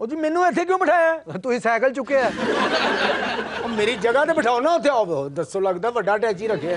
ਉਹ ਜੀ ਮੈਨੂੰ ਇੱਥੇ ਕਿਉਂ ਬਿਠਾਇਆ ਤੁਸੀਂ ਸਾਈਕਲ ਚੁੱਕਿਆ ਉਹ ਮੇਰੀ ਜਗ੍ਹਾ ਤੇ ਬਿਠਾਓ ਨਾ ਉੱਥੇ ਆਓ ਦੱਸੋ ਲੱਗਦਾ ਵੱਡਾ ਟੈਚੀ ਰੱਖਿਆ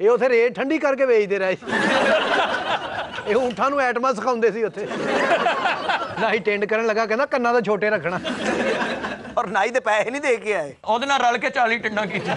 ਇਹ ਉਥੇ ਰੇਟ ਠੰਡੀ ਕਰਕੇ ਵੇਚਦੇ ਰਹੇ ਇਹ ਊਂਠਾਂ ਨੂੰ ਐਟਮਾਂ ਸਿਖਾਉਂਦੇ ਸੀ ਉੱਥੇ ਨਾ ਹੀ ਟੈਂਡ ਕਰਨ ਲੱਗਾ ਕਹਿੰਦਾ ਕੰਨਾਂ ਦਾ ਛੋਟੇ ਰੱਖਣਾ ਔਰ ਨਾ ਹੀ ਤੇ ਪੈਸੇ ਨਹੀਂ ਦੇ ਕੇ ਆਏ ਉਹਦੇ ਨਾਲ ਰਲ ਕੇ 40 ਟਿੰਡਾਂ ਕੀਤੀਆਂ।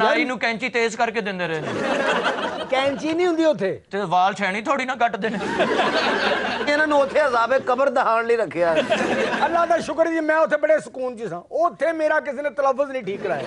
ਨਾਈ ਨੂੰ ਕੈਂਚੀ ਤੇਜ਼ ਕਰਕੇ ਦਿੰਦੇ ਰਹੇ ਨੇ ਕੈਂਚੀ ਨਹੀਂ ਹੁੰਦੀ ਉੱਥੇ ਤੇ ਵਾਲ ਛੈਣੀ ਥੋੜੀ ਨਾ ਕੱਟਦੇ ਨੇ। ਇਹਨਾਂ ਨੂੰ ਉੱਥੇ ਅਜ਼ਾਬੇ ਕਬਰ ਦਹਾਣ ਲਈ ਰੱਖਿਆ ਅੱਲਾਹ ਦਾ ਸ਼ੁਕਰ ਜੀ ਮੈਂ ਉੱਥੇ ਬੜੇ ਸਕੂਨ 'ਚ ਸਾਂ ਉੱਥੇ ਮੇਰਾ ਕਿਸੇ ਨੇ ਤਲਫਜ਼ ਨਹੀਂ ਠੀਕ ਕਰਾਇਆ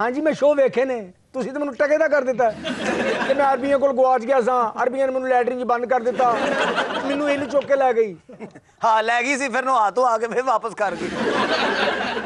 ਹਾਂਜੀ ਮੈਂ ਸ਼ੋਅ ਵੇਖੇ ਨੇ ਤੁਸੀਂ ਤਾਂ ਮੈਨੂੰ ਟਕੇ ਦਾ ਕਰ ਦਿੱਤਾ ਕਿ ਮੈਂ ਅਰਬੀਆਂ ਕੋਲ ਗਵਾਚ ਗਿਆ ਸਾਂ ਅਰਬੀਆਂ ਨੇ ਮੈਨੂੰ ਲੈਟਰਿਨ 'ਚ ਬੰਦ ਕਰ ਦਿੱਤਾ ਮੈਨੂੰ ਇਹਨੂੰ ਚੁੱਕ ਕੇ ਲੈ ਗਈ ਹਾਂ ਲੈ ਗਈ ਸੀ ਫਿਰ ਨਹਾ ਧੋ ਆ ਕੇ ਫਿਰ ਵਾਪਸ ਕਰ ਗਈ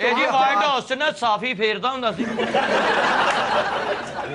ਇਹ ਜੀ ਵਾਈਟ ਹਾਊਸ 'ਚ ਨਾ ਸਾਫੀ ਫੇਰਦਾ ਹੁੰਦਾ ਸੀ।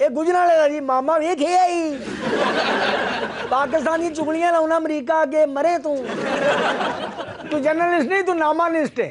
ਇਹ ਗੁਜਰਾਲੇ ਦਾ ਜੀ ਮਾਮਾ ਵੇਖ ਇਹ ਆਈ ਪਾਕਿਸਤਾਨੀ ਚੁਗਲੀਆਂ ਲਾਉਣਾ ਅਮਰੀਕਾ ਅੱਗੇ ਮਰੇ ਤੂੰ ਜਰਨਲਿਸਟ ਨਹੀਂ, ਤੂੰ ਨਾਮਾਨਿਸਟ ਹੈ।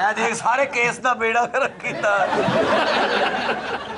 ਇਹ ਦੇਖ ਸਾਰੇ ਕੇਸ ਦਾ ਬੇੜਾ ਗਰਕ ਕੀਤਾ।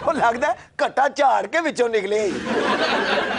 ਉਹ ਲੱਗਦਾ ਘੱਟਾ ਝਾੜ ਕੇ ਵਿੱਚੋਂ ਨਿਕਲੇ।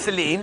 ਸਲੀਮ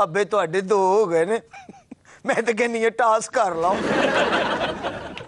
ਅੱਬੇ ਤੁਹਾਡੇ ਦੋ ਹੋ ਗਏ ਨੇ, ਮੈਂ ਤਾਂ ਕਹਿੰਨੀ ਹੈ ਟਾਸ ਕਰ ਲਓ।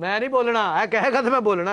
ਮੈਂ ਨਹੀਂ ਬੋਲਣਾ, ਇਹ ਕਹੇਗਾ ਤੇ ਮੈਂ ਬੋਲਣਾ।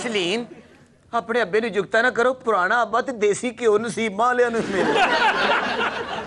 ਸਲੀਮ ਆਪਣੇ ਅੱਬੇ ਨੂੰ ਜੁਗਤਾ ਨਾ ਕਰੋ, ਪੁਰਾਣਾ ਅੱਬਾ ਤੇ ਦੇਸੀ ਘਿਓ ਨਸੀਬਾਂ ਵਾਲਿਆਂ ਨੂੰ ਮਿਲੇ।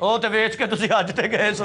ਉਹ ਤੇ ਵੇਚ ਕੇ ਤੁਸੀਂ ਅੱਜ ਤੇ ਗਏ ਸੋ।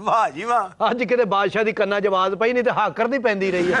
ਵਾਹ ਜੀ ਵਾਹ, ਅੱਜ ਕਿਤੇ ਬਾਦਸ਼ਾਹ ਦੀ ਕੰਨਾਂ 'ਚ ਆਵਾਜ਼ ਪਈ, ਨਹੀਂ ਤੇ ਹਾਕਰ ਦੀ ਪੈਂਦੀ ਰਹੀ ਹੈ।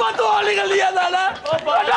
ਬਾਤੋਂ ਆ ਨਿਕਲ ਲਿਆ ਦਾਦਾ, ਤੁਹਾਡਾ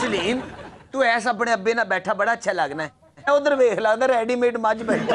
ਸਲੀਮ ਤੂੰ ਐਸ ਆਪਣੇ ਅੱਬੇ ਨਾਲ ਬੈਠਾ ਬੜਾ ਅੱਛਾ ਲੱਗਣਾ ਹੈ। ਉਧਰ ਵੇਖ ਲੱਗਦਾ ਰੈਡੀਮੇਡ ਮੱਝ ਬੈਠਾ।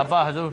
ਅੱਬਾ ਹਜ਼ੂਰ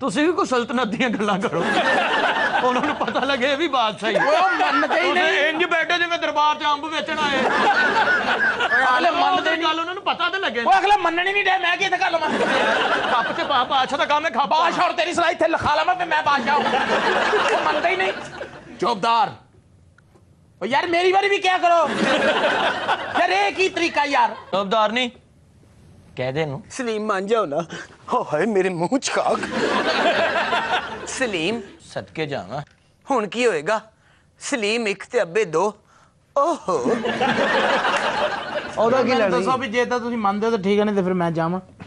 ਤੁਸੀਂ ਵੀ ਕੋਈ ਸਲਤਨਤ ਦੀਆਂ ਗੱਲਾਂ ਕਰੋ, ਉਹਨਾਂ ਨੂੰ ਪਤਾ ਲੱਗੇ ਇਹ ਵੀ ਬਾਦਸ਼ਾਹ ਹੀ। ਉਹ ਮੰਨਦੇ ਹੀ ਨਹੀਂ। ਇੰਜ ਬੈਠੇ ਜਿਵੇਂ ਦਰਬਾਰ 'ਚ ਅੰਬ ਵੇਚਣ ਆਏ। ਅਗਲੇ ਮੰਨਦੇ ਨਹੀਂ, ਗੱਲ ਉਹਨਾਂ ਨੂੰ ਪਤਾ ਤਾਂ ਲੱਗੇ। ਉਹ ਅਗਲੇ ਮੰਨਣੀ ਨਹੀਂ ਡੇ, ਮੈਂ ਕੀ ਇੱਥੇ ਗੱਲ ਮੰਨ। ਖੱਪ ਤੇ ਪਾ ਬਾਦਸ਼ਾਹ ਦਾ ਕੰਮ ਹੈ ਖੱਪ। ਬਾਦਸ਼ਾਹ ਔਰ ਤੇਰੀ ਸਲਾਹ ਇੱਥੇ ਲਿਖਾ ਲਵਾਂ ਤੇ ਮੈਂ ਬਾਦਸ਼ਾਹ ਹੂੰ। ਉਹ ਮੰਨਦੇ ਹੀ ਨਹੀਂ। ਚੌਬਦਾਰ ਉਹ ਯਾਰ ਮੇਰੀ ਵਾਰੀ ਵੀ ਕਿਆ ਕਰੋ ਯਾਰ, ਇਹ ਕੀ ਤਰੀਕਾ ਯਾਰ। ਚੌਬਦਾਰ ਨਹੀਂ ਕਹਿ ਦੇ ਨੂੰ। ਸਲੀਮ ਮੰਨ ਜਾਓ ਨਾ। ਹਾਏ ਮੇਰੇ ਮੂੰਹ 'ਚ ਖਾਕ। ਸਲੀਮ ਸਦਕੇ ਜਾਵਾਂ। ਹੁਣ ਕੀ ਹੋਏਗਾ? ਸਲੀਮ ਇੱਕ ਤੇ ਅੱਬੇ ਦੋ। ਓਹੋ ਉਹਦਾ ਕੀ ਲੱਗਦਾ? ਦੱਸੋ ਵੀ ਜੇ ਤਾਂ ਤੁਸੀਂ ਮੰਨਦੇ ਹੋ ਤਾਂ ਠੀਕ ਹੈ, ਨਹੀਂ ਤੇ ਫਿਰ ਮੈਂ ਜਾਵਾਂ।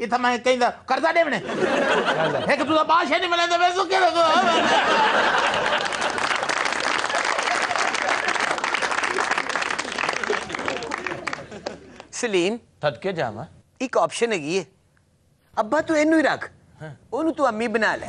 ਇੱਥੇ ਮੈਂ ਕਹਿੰਦਾ ਕਰਦਾ ਦੇਵਨੇ ਇੱਕ ਤੂੰ ਤਾਂ ਬਾਦਸ਼ਾਹ ਨਹੀਂ ਮਿਲਦਾ ਵੇ ਸੁੱਕੇ ਲੱਗੋ। ਸਲੀਮ ਸਦਕੇ ਜਾਵਾਂ। ਇੱਕ ਆਪਸ਼ਨ ਹੈਗੀ ਹੈ, ਅੱਬਾ ਤੂੰ ਇਹਨੂੰ ਹੀ ਰੱਖ, ਉਹਨੂੰ ਤੂੰ ਅੰਮੀ ਬਣਾ ਲੈ।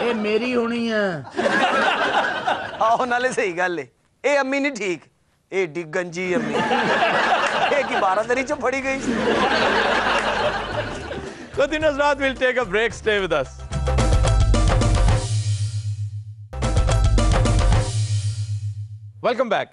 ਇਹ ਮੇਰੀ ਹੋਣੀ ਹੈ। ਆਹੋ ਨਾਲੇ ਸਹੀ ਗੱਲ ਏ, ਇਹ ਅੰਮੀ ਨਹੀਂ ਠੀਕ, ਇਹ ਡਿੱਗਣ ਜੀ ਅੰਮੀ। ਇਹ ਕੀ 12 ਚੋਂ ਫੜੀ ਗਈ ਸੀ। Khwateen Hazrat, we'll take a break. Stay with us. Welcome back.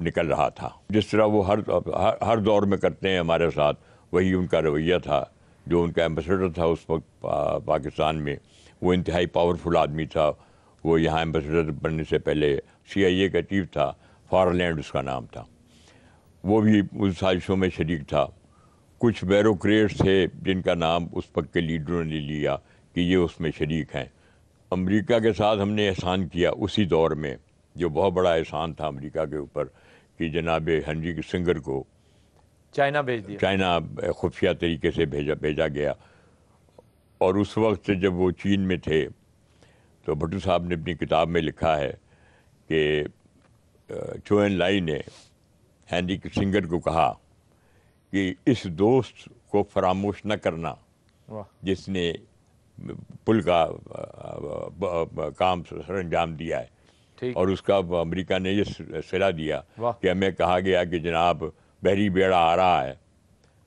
نکل رہا تھا. جس طرح وہ ہر دور میں کرتے ہیں ہمارے ساتھ, وہی ان کا رویہ تھا. جو ان کا ایمبیسڈر تھا اس وقت پاکستان میں, وہ انتہائی پاورفل آدمی تھا. وہ یہاں ایمبیسڈر بننے سے پہلے CIA کا چیف تھا, فارلینڈ اس کا نام تھا. وہ بھی اس سازشوں میں شریک تھا. کچھ بیوروکریٹس تھے جن کا نام اس وقت کے لیڈروں نے لیا کہ یہ اس میں شریک ہیں. امریکہ کے ساتھ ہم نے احسان کیا اسی دور میں, جو بہت بڑا احسان تھا امریکہ کے اوپر, کہ جناب ہنری کسنگر کو چائنا بھیج دیا, چائنا خفیہ طریقے سے بھیجا گیا. اور اس وقت جب وہ چین میں تھے تو بھٹو صاحب نے اپنی کتاب میں لکھا ہے کہ چو این لائی نے ہنری کسنگر کو کہا کہ اس دوست کو فراموش نہ کرنا جس نے پل کا کام سر انجام دیا ہے. اور اس کا امریکہ نے یہ صلہ دیا کہ ہمیں کہا گیا کہ جناب بحری بیڑا آ رہا ہے.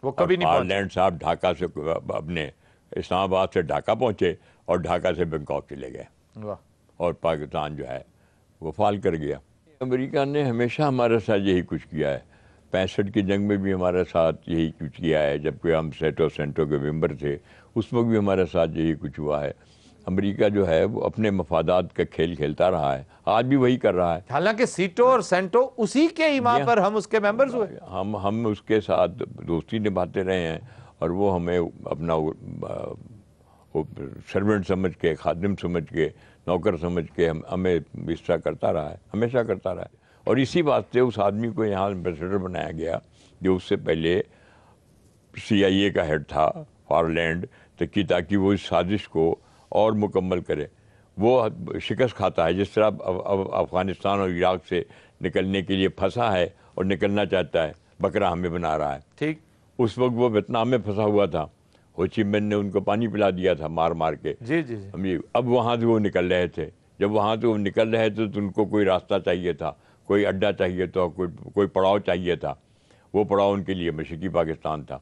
وہ کبھی نہیں پہنچا. لینڈ صاحب ڈھاکہ سے اپنے اسلام آباد سے ڈھاکہ پہنچے اور ڈھاکہ سے بینکاک چلے گئے, اور پاکستان جو ہے وہ فال کر گیا. امریکہ نے ہمیشہ ہمارے ساتھ یہی کچھ کیا ہے. 65 کی جنگ میں بھی ہمارے ساتھ یہی کچھ کیا ہے, جبکہ ہم سینٹو کے ممبر تھے اس وقت بھی ہمارے ساتھ یہی کچھ ہوا ہے. امریکہ جو ہے وہ اپنے مفادات کا کھیل کھیلتا رہا ہے, آج بھی وہی کر رہا ہے. حالانکہ سیٹو اور سینٹو اسی کے ایما پر ہم اس کے ممبرز ہوئے. ہم اس کے ساتھ دوستی نبھاتے رہے ہیں, اور وہ ہمیں اپنا سرونٹ سمجھ کے, خادم سمجھ کے, نوکر سمجھ کے ہمیں اس طرح کرتا رہا ہے, ہمیشہ کرتا رہا ہے. اور اسی بات سے اس آدمی کو یہاں ایمبیسڈر بنایا گیا جو اس سے پہلے CIA کا ہیڈ تھا, فارلینڈ, تاکہ وہ اس سازش کو اور مکمل کرے. وہ شکست کھاتا ہے, جس طرح افغانستان اور عراق سے نکلنے کے لیے پھنسا ہے اور نکلنا چاہتا ہے, بکرا ہمیں بنا رہا ہے. ٹھیک. اس وقت وہ ویتنام میں پھنسا ہوا تھا, ہو چی مین نے ان کو پانی پلا دیا تھا مار مار کے. جی جی جی. اب وہاں سے وہ نکل رہے تھے. جب وہاں سے وہ نکل رہے تھے تو ان کو کوئی راستہ چاہیے تھا, کوئی اڈا چاہیے تھا, کوئی پڑاؤ چاہیے تھا. وہ پڑاؤ ان کے لیے مشرقی پاکستان تھا.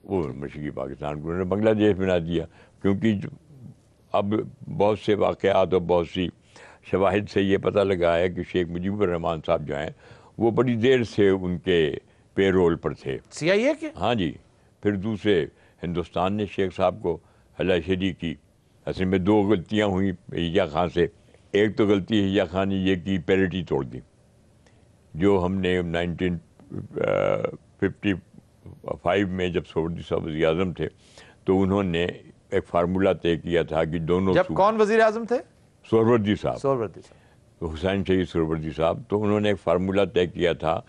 وہ مشرقی پاکستان کو انہوں نے بنگلہ دیش بنا دیا, کیونکہ اب بہت سے واقعات اور بہت سی شواہد سے یہ پتہ لگا ہے کہ شیخ مجیب الرحمان صاحب جو ہیں وہ بڑی دیر سے ان کے پے رول پر تھے. CIA کے؟ ہاں جی. پھر دوسرے ہندوستان نے شیخ صاحب کو ہلا شری کی. اصل میں 2 غلطیاں ہوئیں یحییٰ خان سے. ایک تو غلطی یحییٰ خان نے یہ کی, پیرٹی توڑ دی. جو ہم نے 1955 میں جب سہروردی صاحب وزیر اعظم تھے تو انہوں نے ایک فارمولہ طے کیا تھا کہ دونوں, جب کون وزیر اعظم تھے؟ سہروردی صاحب. سہروردی صاحب, حسین شہید سہروردی صاحب. تو انہوں نے ایک فارمولہ طے کیا تھا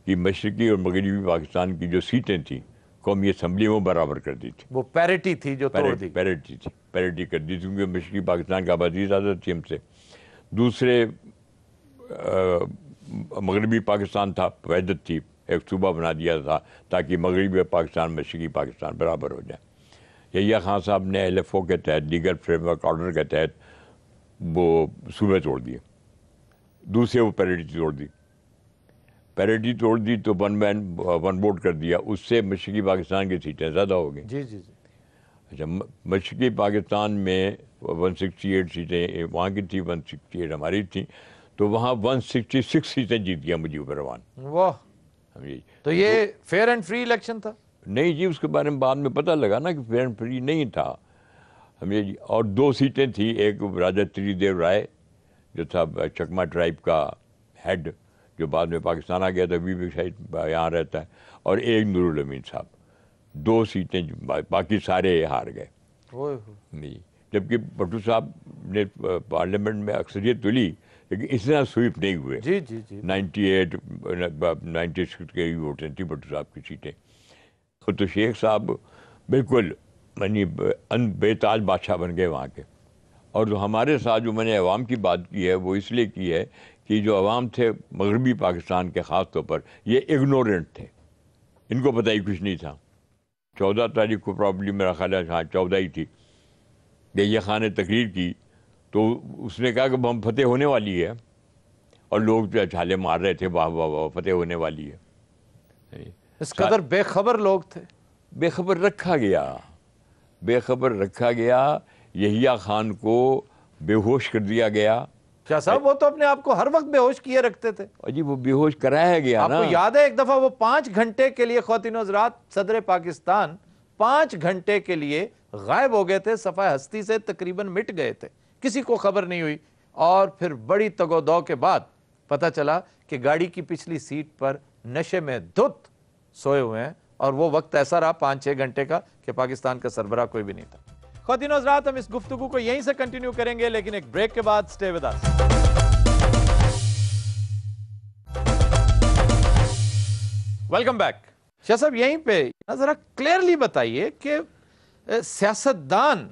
کہ مشرقی اور مغربی پاکستان کی جو سیٹیں تھیں قومی اسمبلی میں برابر کر دی تھی. وہ پیرٹی تھی جو توڑ دی. پیرٹی تھی, پیرٹی کر دی, کیونکہ مشرقی پاکستان کا آبادی زیادہ تھی ہم سے. دوسرے مغربی پاکستان تھا, وحدت تھی, ایک صوبہ بنا دیا تھا تاکہ مغربی پاکستان مشرقی پاکستان برابر ہو جائے. یحییٰ خان صاحب نے LFO کے تحت, لیگل فریم ورک آرڈر کے تحت وہ صوبے توڑ دیے. دوسرے وہ پیرٹی توڑ دی. پیرٹی توڑ دی تو 1 مین 1 ووٹ کر دیا. اس سے مشرقی پاکستان کی سیٹیں زیادہ ہو گئیں. جی جی جی. اچھا, مشرقی پاکستان میں 168 سیٹیں وہاں کی تھی, 168 ہماری تھیں, تو وہاں 166 سیٹیں جیت گیا مجیب الرحمان. واہ. تو یہ فیئر اینڈ فری الیکشن تھا؟ نہیں جی, اس کے بارے میں بعد میں پتہ لگا نا کہ فیئر اینڈ فری نہیں تھا. جی, اور 2 سیٹیں تھیں, ایک راجا تری دیو رائے جو تھا چکما ٹرائب کا ہیڈ, جو بعد میں پاکستان آ گیا تھا, بھی شاید یہاں رہتا ہے, اور ایک نور الامین صاحب. 2 سیٹیں, باقی سارے ہار گئے. نہیں, جبکہ بھٹو صاحب نے پارلیمنٹ میں اکثریت تو لی, لیکن اس طرح سویپ نہیں ہوئے. جی جی جی. 98 96 کے ووٹیں تھیں بھٹو صاحب کی سیٹیں. تو شیخ صاحب بالکل بے تاج بادشاہ بن گئے وہاں کے. اور جو ہمارے ساتھ جو میں نے عوام کی بات کی ہے وہ اس لیے کی ہے کہ جو عوام تھے مغربی پاکستان کے خاص طور پر, یہ اگنورنٹ تھے, ان کو پتہ ہی کچھ نہیں تھا. 14 تاریخ کو پرابلی میرا خیال ہے, ہاں 14 ہی تھی, یحییٰ خان نے تقریر کی تو اس نے کہا کہ ہم فتح ہونے والی ہے, اور لوگ جو چھالے مار رہے تھے, واہ واہ واہ فتح ہونے والی ہے. اس قدر بے خبر لوگ تھے. بے خبر رکھا گیا, بے خبر رکھا گیا. یحییٰ خان کو بے ہوش کر دیا گیا. شاہ صاحب وہ تو اپنے آپ کو ہر وقت بے ہوش کیے رکھتے تھے. جی وہ بے ہوش کرایا گیا آپ نا. کو یاد ہے ایک دفعہ وہ 5 گھنٹے کے لیے خواتین و حضرات صدر پاکستان 5 گھنٹے کے لیے غائب ہو گئے تھے, صفحہ ہستی سے تقریباً مٹ گئے تھے, کسی کو خبر نہیں ہوئی. اور پھر بڑی تگ و دو کے بعد پتہ چلا کہ گاڑی کی پچھلی سیٹ پر نشے میں دھت سوئے ہوئے ہیں, اور وہ وقت ایسا رہا 5-6 گھنٹے کا کہ پاکستان کا سربراہ کوئی بھی نہیں تھا. خواتین و حضرات ہم اس گفتگو کو یہیں سے کنٹینیو کریں گے, لیکن ایک بریک کے بعد. Stay with us. Welcome back. Shah صاحب یہیں پہ ذرا کلیئرلی بتائیے کہ سیاستدان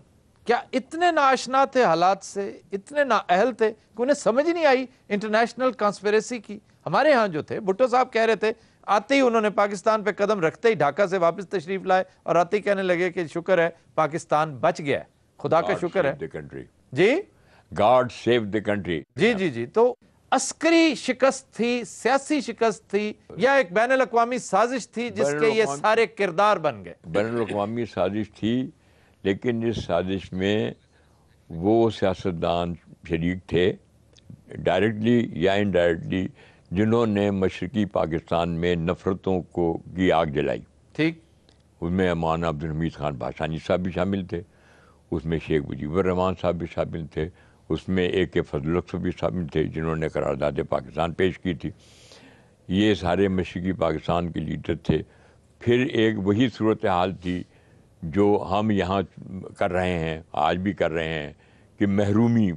کیا اتنے ناآشنا تھے حالات سے, اتنے نااہل تھے کہ انہیں سمجھ نہیں آئی انٹرنیشنل کانسپیریسی کی. ہمارے ہاں جو تھے بھٹو صاحب کہہ رہے تھے, آتے ہی انہوں نے پاکستان پہ قدم رکھتے ہی ڈھاکہ سے واپس تشریف لائے, اور آتے ہی کہنے لگے کہ شکر ہے پاکستان بچ گیا ہے, خدا کا شکر ہے. جی گاڈ سیو دی کنٹری. جی جی جی. تو عسکری شکست تھی, سیاسی شکست تھی, یا ایک بین الاقوامی سازش تھی جس کے یہ سارے کردار بن گئے؟ بین الاقوامی سازش تھی, لیکن اس سازش میں وہ سیاستدان شریک تھے ڈائریکٹلی یا انڈائریکٹلی جنہوں نے مشرقی پاکستان میں نفرتوں کی آگ جلائی. ٹھیک. اس میں مولانا عبدالحمید خان بھاشانی صاحب بھی شامل تھے, اس میں شیخ مجیب الرحمان صاحب بھی شامل تھے, اس میں اے کے فضل الحق صاحب بھی شامل تھے جنہوں نے قرارداد پاکستان پیش کی تھی. یہ سارے مشرقی پاکستان کے لیڈر تھے. پھر ایک وہی صورتحال تھی جو ہم یہاں کر رہے ہیں, آج بھی کر رہے ہیں, کہ محرومی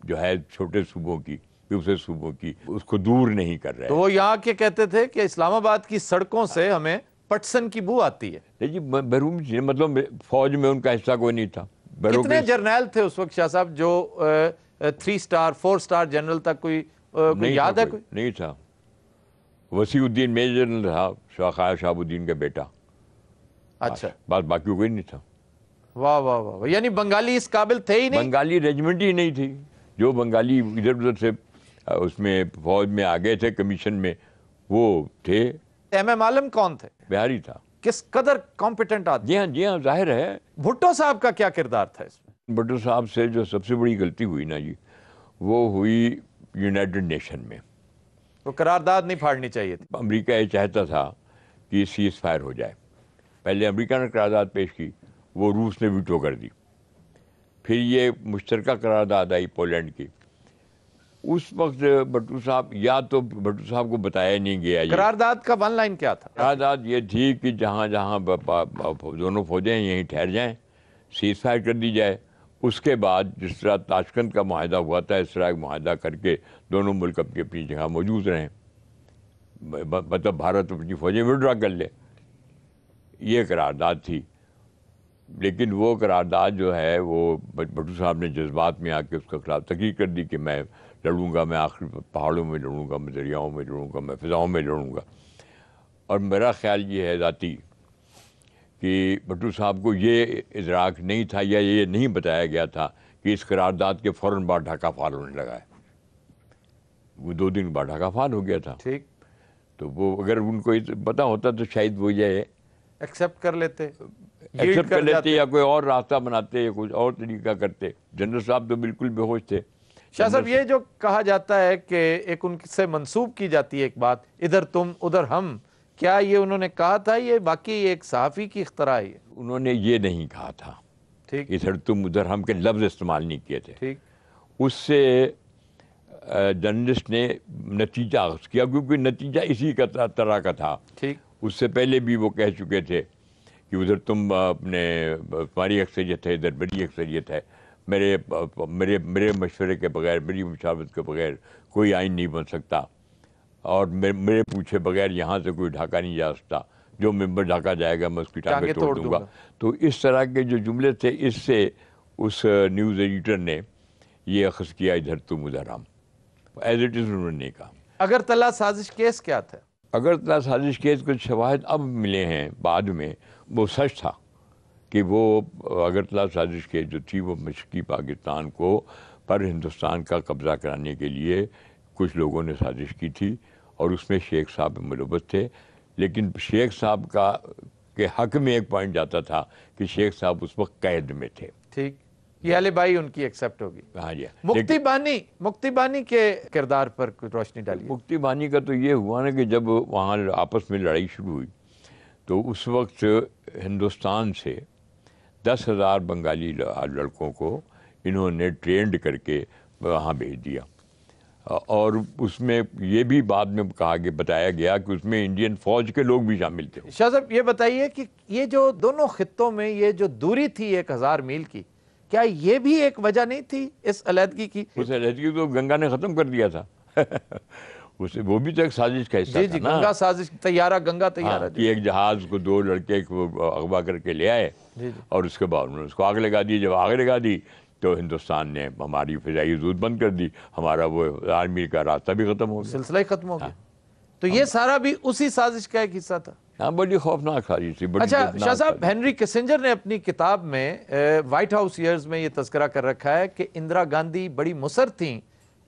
جو ہے چھوٹے صوبوں کی, دوسرے صوبوں کی, اس کو دور نہیں کر رہے. تو وہ یہاں کے کہتے تھے کہ اسلام آباد کی سڑکوں سے ہمیں پٹسن کی بو آتی ہے. نہیں جی, محرومی مطلب فوج میں ان کا حصہ کوئی نہیں تھا. کتنے جرنیل تھے اس وقت شاہ صاحب جو 3 سٹار 4 سٹار جنرل تک کوئی یاد ہے؟ کوئی نہیں تھا. وسیع الدین میجر جنرل تھا, شاہ شہاب الدین کا بیٹا. اچھا, بات باقی کوئی نہیں تھا. واہ واہ واہ. یعنی بنگالی اس قابل تھے ہی نہیں. بنگالی ریجمنٹ ہی نہیں تھی. جو بنگالی ادھر ادھر سے اس میں فوج میں آ گئے تھے کمیشن میں, وہ تھے. ایم ایم عالم کون تھے؟ بہاری تھا. کس قدر کمپیٹنٹ آدمی. جی ہاں ظاہر ہے. بھٹو صاحب کا کیا کردار تھا اس میں؟ بھٹو صاحب سے جو سب سے بڑی غلطی ہوئی نا جی, وہ ہوئی یونائٹڈ نیشن میں. تو قرارداد نہیں پھاڑنی چاہیے تھی. امریکہ یہ چاہتا تھا کہ سیز فائر ہو جائے. پہلے امریکہ نے قرارداد پیش کی, وہ روس نے ویٹو کر دی. پھر یہ مشترکہ قرارداد آئی پولینڈ کی. اس وقت بھٹو صاحب, یا تو بھٹو صاحب کو بتایا نہیں گیا. قرارداد کا ون لائن کیا تھا؟ قرارداد یہ تھی کہ جہاں جہاں دونوں فوجیں یہیں ٹھہر جائیں, سیز فائر کر دی جائے. اس کے بعد جس طرح تاشکند کا معاہدہ ہوا تھا, اس طرح ایک معاہدہ کر کے دونوں ملک اپنی اپنی جگہ موجود رہیں. مطلب بھارت اپنی فوجیں وڈرا کر لے. یہ قرارداد تھی. لیکن وہ قرارداد جو ہے وہ بھٹو صاحب نے جذبات میں آ کے اس کے خلاف تقریر کر دی کہ میں لڑوں گا, میں آخر پہاڑوں میں لڑوں گا, میں دریاؤں میں لڑوں گا, میں فضاؤں میں لڑوں گا. اور میرا خیال یہ ہے ذاتی کہ بھٹو صاحب کو یہ ادراک نہیں تھا یا یہ نہیں بتایا گیا تھا کہ اس قرارداد کے فوراً بعد ڈھاکہ فعال ہونے لگا ہے. وہ 2 دن بعد ڈھاکہ فعال ہو گیا تھا. ٹھیک. تو وہ اگر ان کو پتا ہوتا تو شاید وہ یہ ایکسیپٹ کر لیتے, یا کوئی اور راستہ بناتے یا کچھ اور طریقہ کرتے. جنرل صاحب تو بالکل بے ہوش تھے. شاہ صاحب یہ جو کہا جاتا ہے کہ ایک ان سے منسوب کی جاتی ہے ایک بات, ادھر تم ادھر ہم, کیا یہ انہوں نے کہا تھا, یہ باقی ایک صحافی کی اختراع ہے؟ انہوں نے یہ نہیں کہا تھا. ٹھیک. ادھر تم ادھر ہم کے لفظ استعمال نہیں کیے تھے. ٹھیک. اس سے جرنلسٹ نے نتیجہ اخذ کیا, کیونکہ نتیجہ اسی کا طرح کا تھا. ٹھیک. اس سے پہلے بھی وہ کہہ چکے تھے کہ ادھر تم تمہاری اکثریت ہے, ادھر بڑی اکثریت ہے, میرے مشورے کے بغیر, میری مشاورت کے بغیر کوئی آئین نہیں بن سکتا, اور میرے پوچھے بغیر یہاں سے کوئی ڈھاکہ نہیں جا سکتا, جو ممبر ڈھاکہ جائے گا میں اس کی ٹانگیں توڑ دوں گا. تو اس طرح کے جو جملے تھے, اس سے اس نیوز ایڈیٹر نے یہ اخذ کیا ادھر تم ادھر ہم, ایز اٹ از انہوں نے کہا. اگرتلہ سازش کیس کیا تھا؟ اگرتلہ سازش کیس کچھ شواہد اب ملے ہیں بعد میں, وہ سچ تھا کہ وہ اگرتلہ سازش کیس جو تھی وہ مشرقی پاکستان کو پر ہندوستان کا قبضہ کرانے کے لیے کچھ لوگوں نے سازش کی تھی, اور اس میں شیخ صاحب ملوث تھے. لیکن شیخ صاحب کے حق میں ایک پوائنٹ جاتا تھا کہ شیخ صاحب اس وقت قید میں تھے. ٹھیک. یہ علی بھائی ان کی ایکسپٹ ہوگی. ہاں جی. مکتی بانی کے کردار پر کچھ روشنی ڈالیے. مکتی بانی کا تو یہ ہوا نا کہ جب وہاں آپس میں لڑائی شروع ہوئی تو اس وقت ہندوستان سے 10,000 بنگالی لڑکوں کو انہوں نے ٹرینڈ کر کے وہاں بھیج دیا. اور اس میں یہ بھی بعد میں بتایا گیا کہ اس میں انڈین فوج کے لوگ بھی شامل تھے. شاہ صاحب یہ بتائیے کہ یہ جو دونوں خطوں میں یہ جو دوری تھی 1,000 میل کی، کیا یہ بھی ایک وجہ نہیں تھی اس علیحدگی کی؟ اس علیحدگی تو گنگا نے ختم کر دیا تھا. اسے وہ بھی تو ایک سازش کا حصہ تھا نا. گنگا سازش، گنگا طیارہ. کہ ایک جہاز کو 2 لڑکے اغوا کر کے لے آئے اور اس کے بعد انہوں نے اس کو آگ لگا دی. جب آگ لگا دی تو ہندوستان نے ہماری فضائی حدود بند کر دی، ہمارا وہ آرمی کا راستہ بھی ختم ہو گیا، سلسلہ ہی ختم ہو گیا. تو یہ سارا بھی اسی سازش کا ایک حصہ تھا. ہاں، بڑی خوفناک سازش تھی. اچھا شاہ صاحب، ہنری کسنجر نے اپنی کتاب میں وائٹ ہاؤس ایئرز میں یہ تذکرہ کر رکھا ہے کہ اندرا گاندھی بڑی مصر تھیں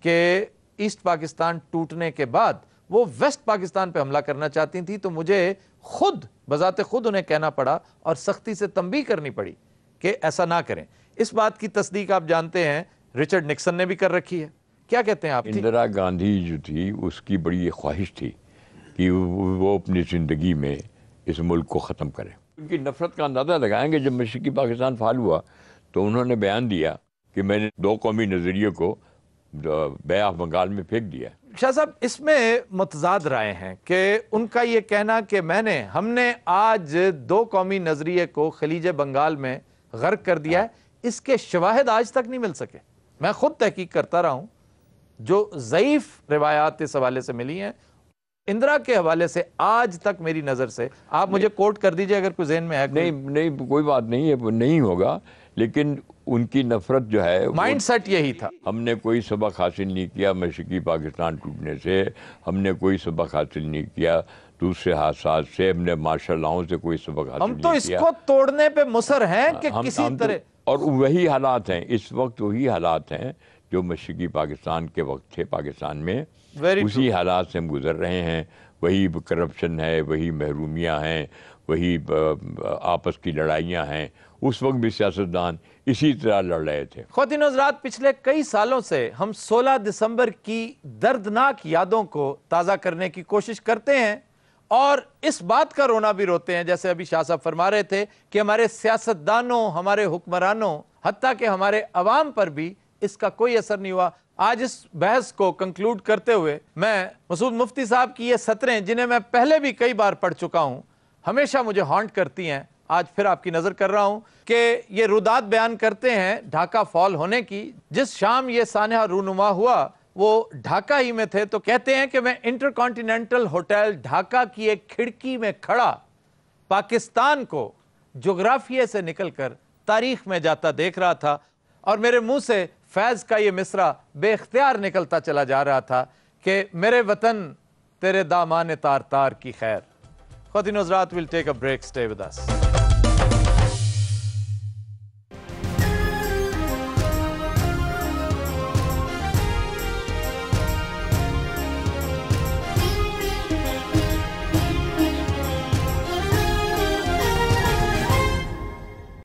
کہ ایسٹ پاکستان ٹوٹنے کے بعد وہ ویسٹ پاکستان پہ حملہ کرنا چاہتی تھیں، تو مجھے بذات خود انہیں کہنا پڑا اور سختی سے تنبیہ کرنی پڑی کہ ایسا نہ کریں. اس بات کی تصدیق آپ جانتے ہیں رچرڈ نکسن نے بھی کر رکھی ہے. کیا کہتے ہیں آپ؟ اندرا گاندھی جو تھی اس کی بڑی یہ خواہش تھی کہ وہ اپنی زندگی میں اس ملک کو ختم کرے. ان کی نفرت کا اندازہ لگائیں گے. جب مشرقی پاکستان فعال ہوا تو انہوں نے بیان دیا کہ میں نے 2 قومی نظریے کو بے آف بنگال میں پھینک دیا. شاہ صاحب، اس میں متضاد رائے ہیں کہ ان کا یہ کہنا کہ ہم نے آج 2 قومی نظریے کو خلیج بنگال میں غرق کر دیا ہے، اس کے شواہد آج تک نہیں مل سکے. میں خود تحقیق کرتا رہا ہوں، جو ضعیف روایات اس حوالے سے ملی ہیں اندرا کے حوالے سے آج تک میری نظر سے، آپ مجھے کوٹ کر دیجئے اگر کوئی ذہن میں ہے. نہیں کوئی بات نہیں ہے، وہ نہیں ہوگا، لیکن ان کی نفرت جو ہے مائنڈ سیٹ یہی تھا. ہم نے کوئی سبق حاصل نہیں کیا مشرقی پاکستان ٹوٹنے سے، ہم نے کوئی سبق حاصل نہیں کیا دوسرے حادثات سے، ہم نے مارشل لاؤں سے کوئی سبق حاصل نہیں کیا. ہم تو اس کو توڑنے پہ مصر ہیں کہ کسی طرح. اور وہی حالات ہیں اس وقت، وہی حالات ہیں جو مشرقی پاکستان کے وقت تھے پاکستان میں. اسی حالات سے ہم گزر رہے ہیں. وہی کرپشن ہے، وہی محرومیاں ہیں، وہی آپس کی لڑائیاں ہیں. اس وقت بھی سیاستدان اسی طرح لڑ رہے تھے. خواتین و حضرات، پچھلے کئی سالوں سے ہم 16 دسمبر کی دردناک یادوں کو تازہ کرنے کی کوشش کرتے ہیں اور اس بات کا رونا بھی روتے ہیں، جیسے ابھی شاہ صاحب فرما رہے تھے کہ ہمارے سیاستدانوں، ہمارے حکمرانوں، حتیٰ کہ ہمارے عوام پر بھی اس کا کوئی اثر نہیں ہوا. آج اس بحث کو کنکلوڈ کرتے ہوئے میں مسعود مفتی صاحب کی یہ سطریں، جنہیں میں پہلے بھی کئی بار پڑھ چکا ہوں، ہمیشہ مجھے ہانٹ کرتی ہیں، آج پھر آپ کی نظر کر رہا ہوں کہ یہ رودات بیان کرتے ہیں ڈھاکہ فال ہونے کی. جس شام یہ سانحہ رونما ہوا وہ ڈھاکہ ہی میں تھے. تو کہتے ہیں کہ میں انٹر کانٹیننٹل ہوٹل ڈھاکہ کی ایک کھڑکی میں کھڑا پاکستان کو جغرافیے سے نکل کر تاریخ میں جاتا دیکھ رہا تھا اور میرے منہ سے فیض کا یہ مصرع بے اختیار نکلتا چلا جا رہا تھا کہ میرے وطن تیرے دامان تار تار کی خیر. خواتین و حضرات، we'll take a break. Stay with us.